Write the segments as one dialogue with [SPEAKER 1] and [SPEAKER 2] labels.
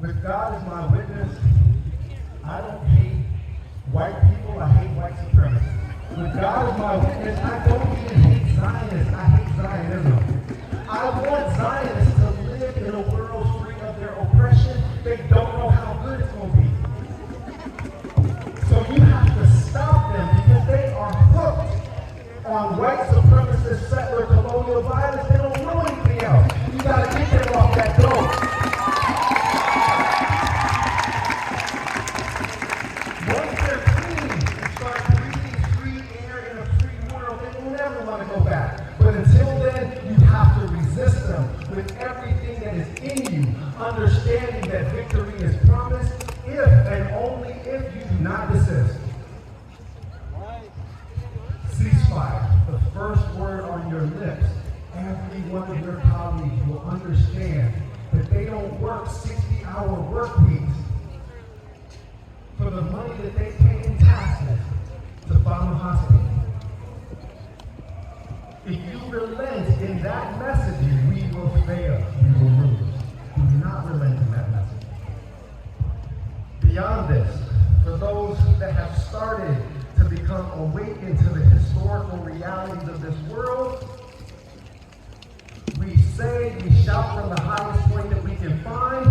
[SPEAKER 1] With God as my witness, I don't hate white people, I hate white supremacists. With God as my witness, I don't even hate Zionists, I hate Zionism. I want Zionists to live in a world free of their oppression. They don't know how good it's going to be. So you have to stop them because they are hooked on white supremacist, settler, colonial violence. They don't know anything else. You got to get them off that dope. Once they're clean and start breathing free air in a free world, they will never want to go back. But until then, you have to resist them with everything that is in you, understanding that victory is promised if and only if you do not desist. Ceasefire, the first word on your lips. Every one of your colleagues will understand that they don't work 60-hour work weeks for the money that they pay in taxes to fund the hospital. If you relent in that messaging, we will fail. We will lose. Do not relent in that message. Beyond this, for those that have started to become awakened to the historical realities of this world, we say, we shout from the highest point that we can find,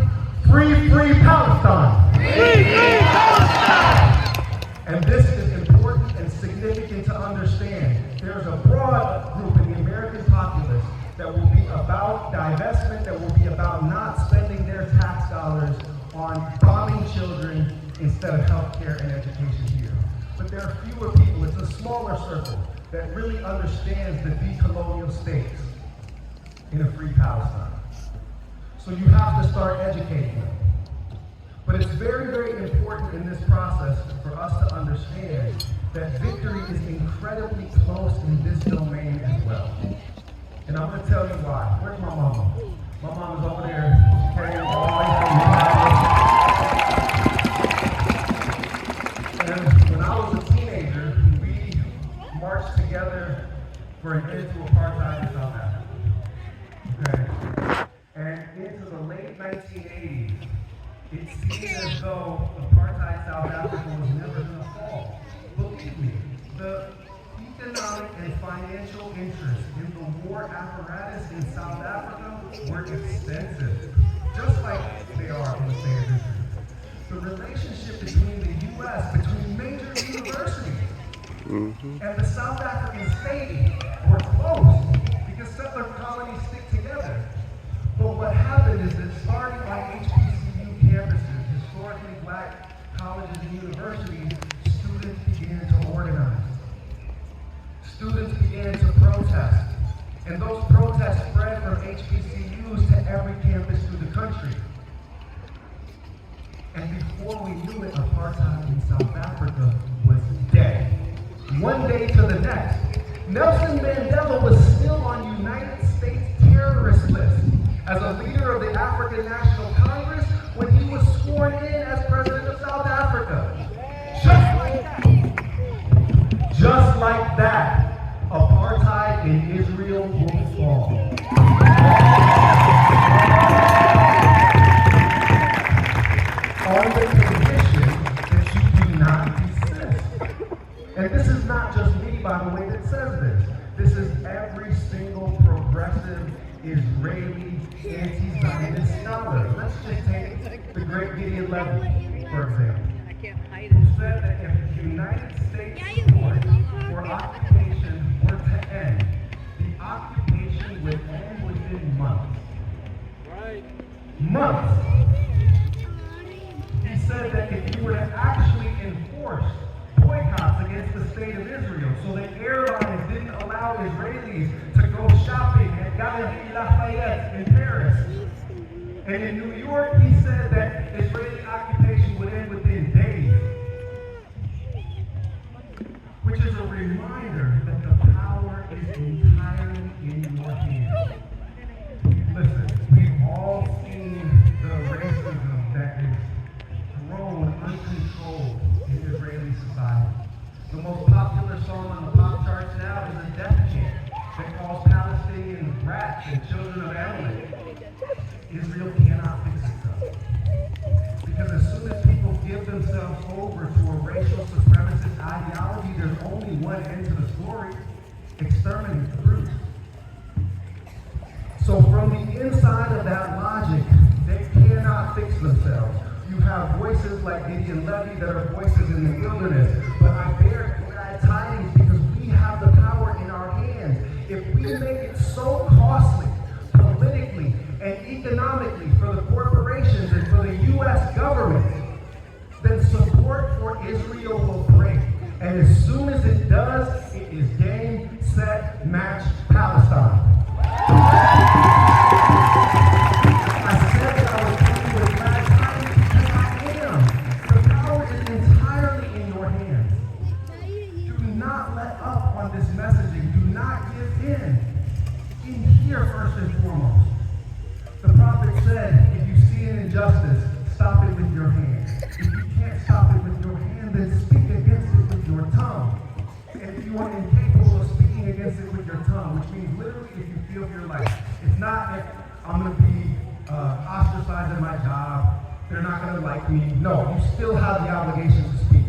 [SPEAKER 1] free, free Palestine! Free, free Palestine! And this is important and significant to understand. There's a broad group in the American populace that will be about divestment, that will be about not spending their tax dollars on bombing children instead of health care and education here. But there are fewer people, it's a smaller circle, that really understands the decolonial stakes in a free Palestine. So you have to start educating them. But it's very, very important in this process for us to understand that victory is incredibly close in this domain as well. And I'm going to tell you why. Where's my mama? My mama's over there. She's carrying all the way from the And when I was a teenager, we marched together for an end to apartheid in South Africa. Okay? And into the late 1980s, it seemed as though apartheid South Africa was never going to fall. Believe me, the economic and financial interests in the war apparatus in South Africa were extensive, just like they are in the state of Israel. The relationship between the U.S., between major universities, and the South African state were close because settler colonies stick together. But what happened is that starting like HBCU campuses, historically black colleges and universities, students began to organize. Students began to protest. And those protests spread from HBCUs to every campus through the country. And before we knew it, apartheid in South Africa was dead. One day to the next. Nelson Mandela was still on United States terrorist list as a leader of the African National Congress when he was sworn in as president of South Africa. Just like that, apartheid in Israel will fall. On the condition that you do not desist. And this is not just me, by the way, that says this. This is every single progressive Israeli anti-Zionist scholar. Let's just take the great Gideon Levy, for example, who said that if the United States support for occupation were to end, the occupation would end within months. Right. Months. He said that if you were to actually enforce boycotts against the state of Israel, so that airlines didn't allow Israelis to go shopping at Galeries Lafayette in Paris, and in New York, he said that Israeli occupation would end within days. Which is a reminder that the power is entirely in your hands. Listen, we've all seen the racism that is grown uncontrolled in Israeli society. The most popular song on the pop charts now is a death chant that calls Palestinians rats and children of Amalek. Israel cannot fix itself. exterminate the brutes. So from the inside of that logic, they cannot fix themselves. You have voices like Gideon Levy that are voices in the wilderness, but I bear glad tidings because we have the power in our hands. If we make it so costly, politically and economically for the corporations and for the U.S. government, then support for Israel will break. And as soon as it does, it is game, set, match, Palestine. I said that I was coming with glad tidings because I am. The power is entirely in your hands. Do not let up on this messaging. Do not give in. In here, first and foremost. The prophet said, if you see an injustice, stop it with your hand. If you can't stop it with your hand, then speak against it with your tongue. And if you are incapable of speaking against it with your tongue, which means literally if you feel for your life, it's not if I'm going to be ostracized at my job, they're not going to like me. No, you still have the obligation to speak.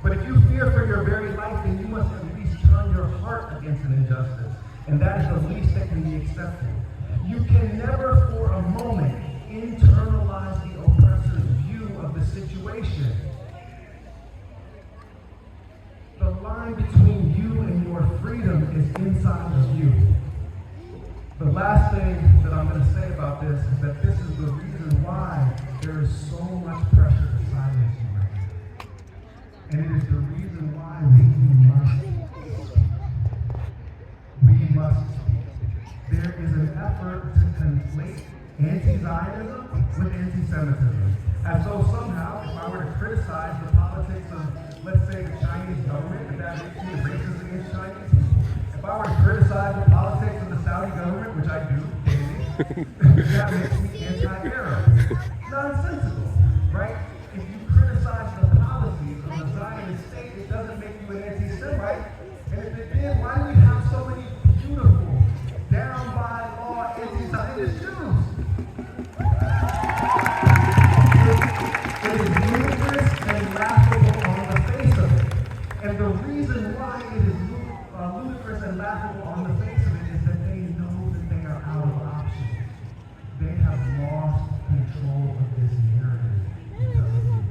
[SPEAKER 1] But if you fear for your very life, then you must at least turn your heart against an injustice. And that is the least that can be accepted. You can never for a moment internalize the oppressor's view of the situation. The line between you and your freedom is inside of you. The last thing that I'm going to say about this is that this is the reason why there is so much pressure to silence you right now. And it is the reason why we must speak. There is an effort to conflate anti-Zionism with anti-Semitism. As though somehow, if I were to criticize the politics of, let's say, the Chinese government, if that makes me racist against Chinese people, if I were to criticize the politics of the Saudi government, which I do daily, that makes me anti-Arab. Nonsensical, right? If you criticize the policies of the Zionist state, it doesn't make you an anti-Semite. And if it did, why do we have so many beautiful, down-by-law anti-Zionist Jews? It is ludicrous and laughable on the face of it. And the reason why it is ludicrous and laughable on the face of it is that they know that they are out of options. They have lost control of this narrative because of you.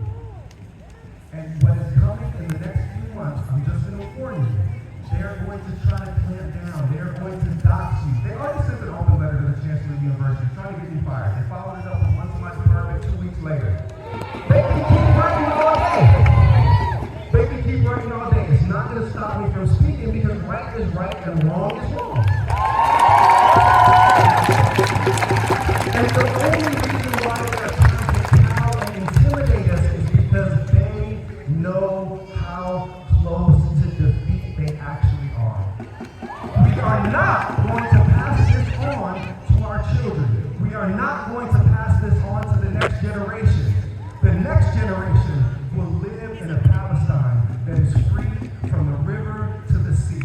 [SPEAKER 1] And what is coming in the next few months, I'm just going to warn you, they're going to try to clamp down. They're going to dox you. They already sent an open letter to the Chancellor University trying to get me fired. They followed it up with one to my department 2 weeks later. They can keep writing all day. They can keep writing all day. It's not going to stop me from speaking because right is right and wrong is wrong. And the only reason why they're trying to cow and intimidate us is because they know how close to defeat they actually are. We are not going to pass this on to our children. We are not going to pass this on to the next generation. The next generation will live in a Palestine that is free from the river to the sea.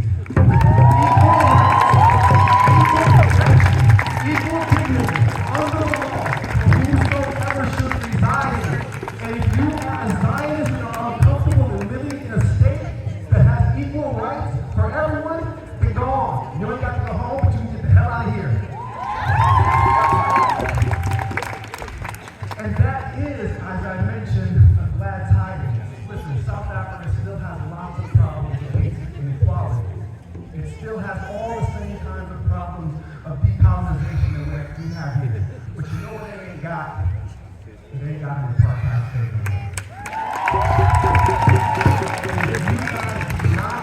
[SPEAKER 1] Equal dignity under the law for whosoever should reside in it. And if you are a Zionist and are uncomfortable in living in a state that has equal rights for everyone, then go on. You ain't got to go home, but you can get the hell out of here. And that is, as I mentioned, a glad tidings. Listen, South Africa still has lots of problems of hate and inequality. It still has all the same kinds of problems of decolonization that we have here. But you know what they ain't got? They ain't got an apartheid state anymore. If you guys do not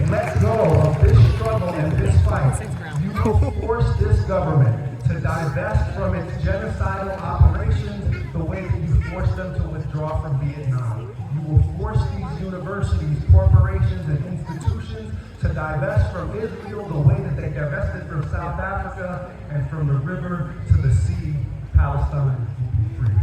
[SPEAKER 1] let go of this struggle and this fight, you will force this government to divest from its genocidal operations the way that you forced them to withdraw from Vietnam. You will force these universities, corporations, and institutions to divest from Israel the way that they divested from South Africa, and from the river to the sea, Palestine will be free.